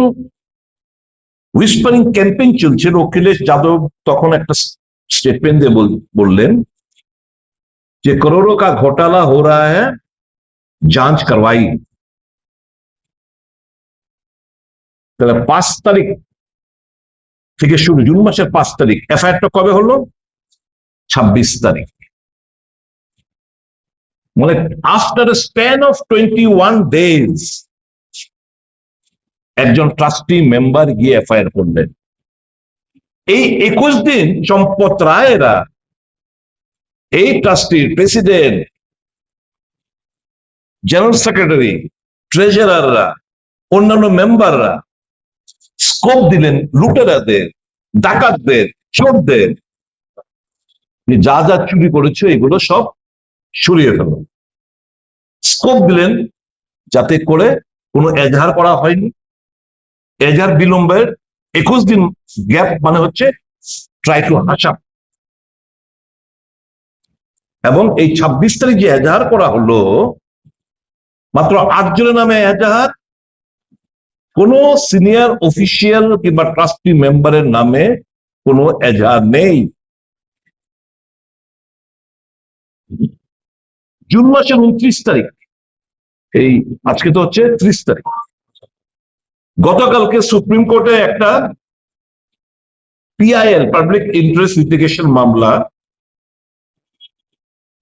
হুইসপারিং ক্যাম্পেইন চলছিল, অখিলেশ যাদব তখন একটা স্টেটমেন্ট দিয়ে বললেন যে করোড়ো কা ঘোটালা হো রা হ্যায়, যাঞ্চ করवाई। তাহলে 5 তারিখ থেকে শুরু, জুন মাসের 5 তারিখ, এফআইআরটা কবে হলো? 26 তারিখ। মানে after a span of 21 days একজন ট্রাস্টি মেম্বার গিয়ে এফআইআর করলেন। এই 21 দিন চম্পত রায়েরা, এই ট্রাস্টির প্রেসিডেন্ট, জেনারেল সেক্রেটারি, ট্রেজারাররা, অন্যান্য মেম্বাররা স্কোপ দিলেন লুটেরাদের, ডাকাতদের, চোরদের, যা যা চুরি করেছে এগুলো সব সরিয়ে ফেল। স্কোপ দিলেন যাতে করে কোনো এজাহার করা হয়নি। এজাহার বিলম্বের 21 দিন গ্যাপ মানে হচ্ছে ট্রাই টু হাসা। এবং এই 26 তারিখ যে এজাহার করা হলো, মাত্র 8 জনের নামে এজাহার, কোন সিনিয়র অফিসিয়াল কিংবা ট্রাস্টি মেম্বারের নামে কোনো এজাহার নেই। জুন মাসের 29 তারিখ, এই আজকে তো হচ্ছে 30 তারিখ, গতকালকে সুপ্রিম কোর্টে একটা পিআইএল পাবলিক ইন্টারেস্ট লিটিগেশন মামলা,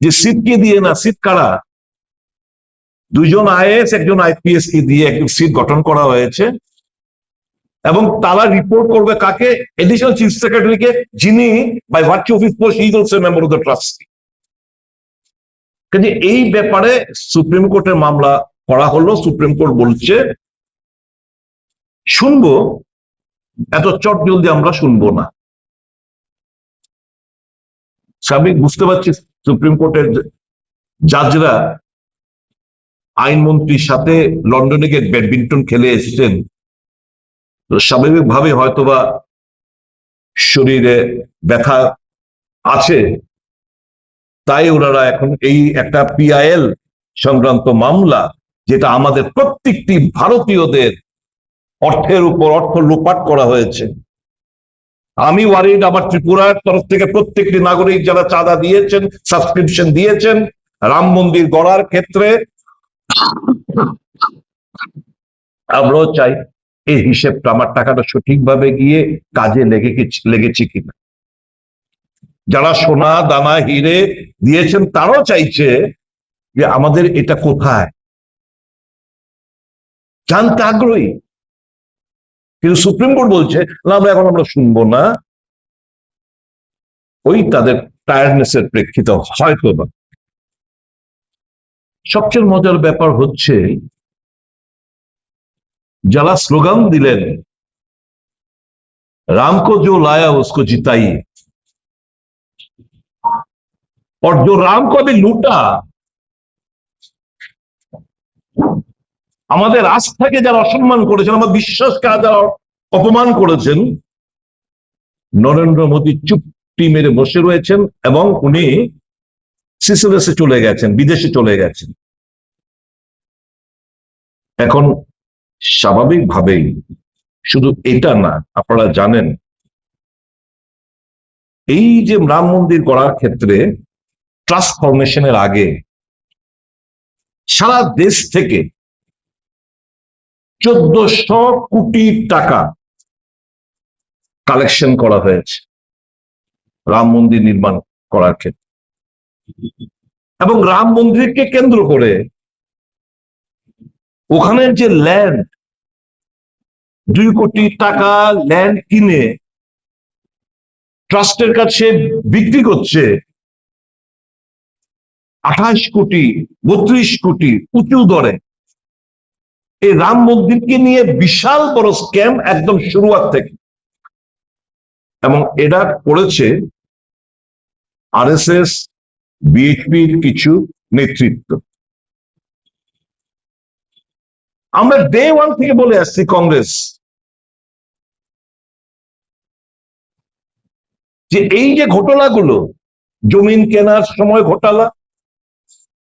যে সিটকে দিয়ে না, সিট কারা, 2 জন আইএএস একজন আইপিএস কে দিয়ে একটি সিট গঠন করা হয়েছে। এবং তারা রিপোর্ট করবে কাকে? এডিশনাল চিফ সেক্রেটারিকে, যিনি by virtue of his post he is also member of the trustee. কিন্তু এই ব্যাপারে সুপ্রিম কোর্টের মামলা করা হলো, সুপ্রিম কোর্ট বলছে শুনবো, এত চট জলদি আমরা শুনবো না। স্বাভাবিক বুঝতে পারছি সুপ্রিম কোর্টের জাজরা আইনমন্ত্রীর সাথে লন্ডনে গিয়ে ব্যাডমিন্টন খেলে এসেছেন, তো স্বাভাবিকভাবে হয়তোবা শরীরে ব্যথা আছে, তাই ওনারা এখন এই একটা পিআইএল সংক্রান্ত মামলা, যেটা আমাদের প্রত্যেকটি ভারতীয়দের অর্থের উপর অর্থ লোপাট করা হয়েছে। আমি ওয়ারিড, আমার ত্রিপুরার তরফ থেকে প্রত্যেকটি নাগরিক যারা চাঁদা দিয়েছেন, সাবস্ক্রিপশন দিয়েছেন রাম মন্দির গড়ার ক্ষেত্রে, আমরাও চাই এই হিসেবটা, আমার টাকাটা সঠিকভাবে গিয়ে কাজে লেগেছে কিনা। যারা সোনা দানা হিরে দিয়েছেন তারাও চাইছে যে আমাদের এটা কোথায়, জানতে আগ্রহী। কিন্তু সুপ্রিম কোর্ট বলছে না, আমরা শুনবো না। ওই তাদের টায়ার্ডনেসের প্রেক্ষিতে হয়তো বা। সবচেয়ে মজার ব্যাপার হচ্ছে যারা স্লোগান দিলেন राम को जो लाया उसको जिताइए, और जो राम को अभी लूटा, আমাদের আস্থাকে যারা অসম্মান করেছেন, আমার বিশ্বাসকে যারা অপমান করেছেন, নরেন্দ্র মোদী চুপটি মেরে বসে রয়েছেন এবং উনি সিসিলিসে চলে গেছেন, বিদেশে চলে গেছেন। এখন স্বাভাবিকভাবেই শুধু এটা না, আপনারা জানেন এই যে রাম মন্দির গড়ার ক্ষেত্রে ট্রাস্ট ফরমেশনের আগে সারা দেশ থেকে 1400 কোটি টাকা কালেকশন করা হয়েছে রাম মন্দির নির্মাণ করার ক্ষেত্রে। এবং রাম মন্দিরকে কেন্দ্র করে ওখানের যে ল্যান্ড, 2 কোটি টাকা ল্যান্ড কিনে ট্রাস্টের কাছে বিক্রি করছে 28 কোটি 32 কোটি উঁচু দরে। এই রাম মন্দিরকে নিয়ে বিশাল বড় স্ক্যাম একদম শুরুয়াত থেকে, এবং এটা করেছে আরএসএস বিএনপির কিছু নেতৃত্ব। আমরা ডে ওয়ান থেকে বলে আসছি, কংগ্রেস যে এই যে ঘটনাগুলো, জমিন কেনার সময় ঘোটালা,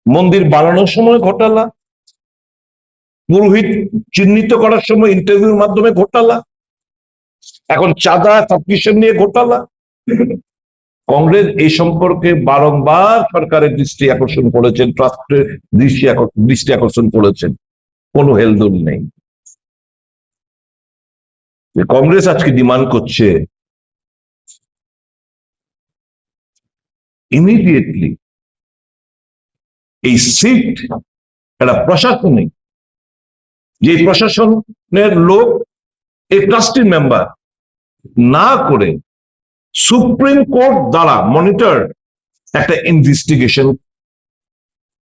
মন্দির বানানোর সময় ঘোটালা, পুরোহিত চিহ্নিত করার সময় ইন্টারভিউর মাধ্যমে ঘোটালা, এখন চাঁদা সাবস্ক্রিপশন নিয়ে ঘোটালা, কংগ্রেস এই সম্পর্কে বারংবার সরকারের দৃষ্টি আকর্ষণ করেছেন, ট্রাস্টের দৃষ্টি আকর্ষণ করেছেন, কোনো হেলদোল নেই। কংগ্রেস আজকে ডিমান্ড করছে ইমিডিয়েটলি এই সিট একটা প্রশাসনিক, যে প্রশাসনের লোক এই ট্রাস্টির মেম্বার না করে সুপ্রিম কোর্ট দ্বারা মনিটর একটা ইনভেস্টিগেশন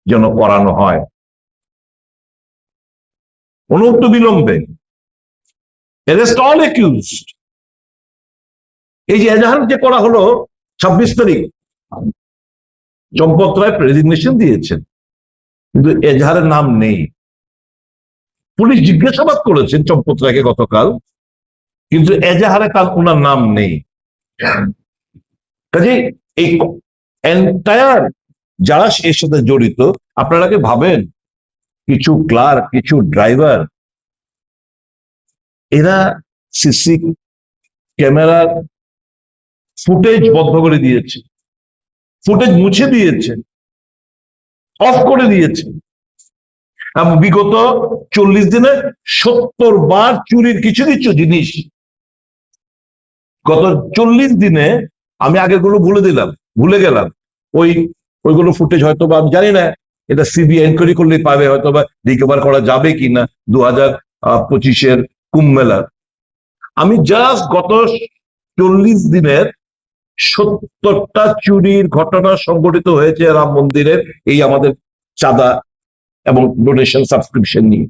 যেন করানো হয় অনন্ত বিলম্বে। Arrest all accused. এই যে এজাহার যে করা হলো 26 তারিখ, চম্পত রায় রেজিগনেশন দিয়েছেন, কিন্তু এজাহারের নাম নেই। পুলিশ জিজ্ঞাসাবাদ করেছেন চম্পত রায়কে গতকাল, কিন্তু এজাহারে তার ওনার নাম নেই। কাজে এই এন্টায়ার যারা এর সাথে জড়িত, আপনারা কি ভাবেন কিছু ক্লার্ক, কিছু ড্রাইভার, এরা সিসি ক্যামেরার ফুটেজ বন্ধ করে দিয়েছে, ফুটেজ মুছে দিয়েছে, অফ করে দিয়েছে। এবং বিগত 40 দিনে 70 বার চুরির কিছু কিছু জিনিস, গত 40 দিনে আমি আগেগুলো ভুলে গেলাম, ওইগুলো ফুটেজ হয়তো বা আমি জানি না, এটা সিবিআই এনকোয়ারি করলে পাবে, হয়তো বা রিকভার করা যাবে কিনা 2025-এর কুম্ভ মেলার। আমি জাস্ট গত 40 দিনের 70টা চুরির ঘটনা সংঘটিত হয়েছে রাম মন্দিরের এই আমাদের চাঁদা এবং ডোনেশন সাবস্ক্রিপশন নিয়ে।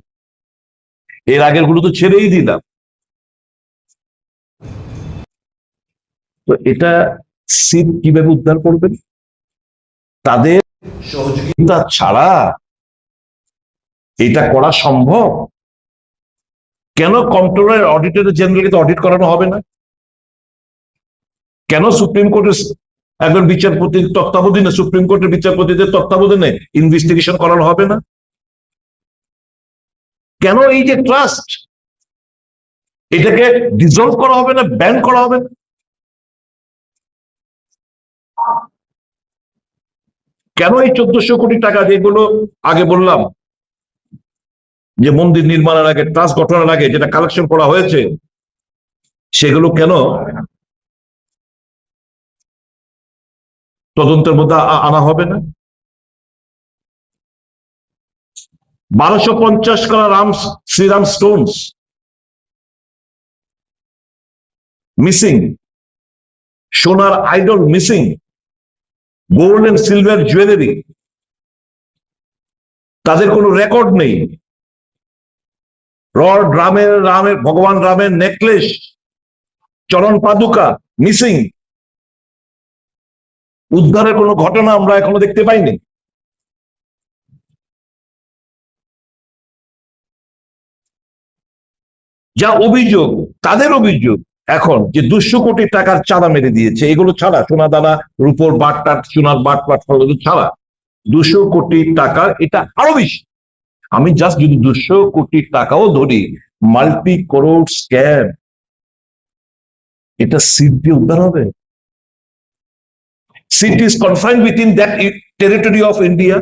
এর আগের গুলো তো ছেড়েই দিলাম। তো এটা সিট কিভাবে উদ্ধার করবেন? তাদের সহযোগিতা ছাড়া এটা করা সম্ভব? কেন কন্ট্রোলার অডিটর জেনারেলকে অডিট করানো হবে না? কেন সুপ্রিম কোর্টের একজন বিচারপতির তত্ত্বাবধানে, সুপ্রিম কোর্টের বিচারপতিদের তত্ত্বাবধানে ইনভেস্টিগেশন করানো হবে না? কেন এই যে ট্রাস্ট, এটাকে ডিসলভ করা হবে না, ব্যান করা হবে না? কেন এই 1400 কোটি টাকা যেগুলো আগে বললাম যে মন্দির নির্মাণের আগে, ট্রাস্ট গঠনের আগে যেটা কালেকশন করা হয়েছে, সেগুলো কেন তদন্তের মধ্যে আনা হবে না? 1250 করা শ্রীরাম স্টোনস মিসিং, সোনার idol missing, gold and silver jewellery, তাদের কোনো রেকর্ড নেই। ভগবান রামের নেকলেস, চরণ পাদুকা মিসিং, উদ্ধারের কোনো ঘটনা আমরা এখনো দেখতে পাইনি। যা অভিযোগ, তাদের অভিযোগ এখন যে 200 কোটি টাকার চাঁদা মেরে দিয়েছে, এগুলো ছাড়া সোনা দানা, রূপোর বাট টাট, সোনার বাট পাট ছাড়া 200 কোটি টাকার এটা আরো বেশি। আমি জাস্ট যদি 200 কোটি টাকাও ধরি, মাল্টি করোড় স্ক্যাম, এটা সিট দিয়ে উদ্ধার হবে? SIT is confined within that territory of India.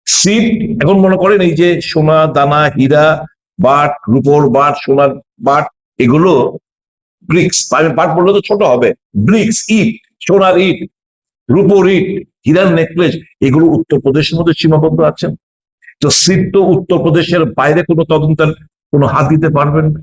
SIT এখন মনে করেন এই যে সোনা দানা, হীরা বাট, রূপোর বাট, সোনার বাট, এগুলো ব্রিক্স, বাট বললে তো ছোট হবে, ব্রিক্স, ইট, সোনার ইট, রূপোর ইট, হীরার নেকলেস, এগুলো উত্তরপ্রদেশের মধ্যে সীমাবদ্ধ আছেন। তো সিট তো উত্তরপ্রদেশের বাইরে কোনো তদন্তের কোনো হাত দিতে পারবেন না।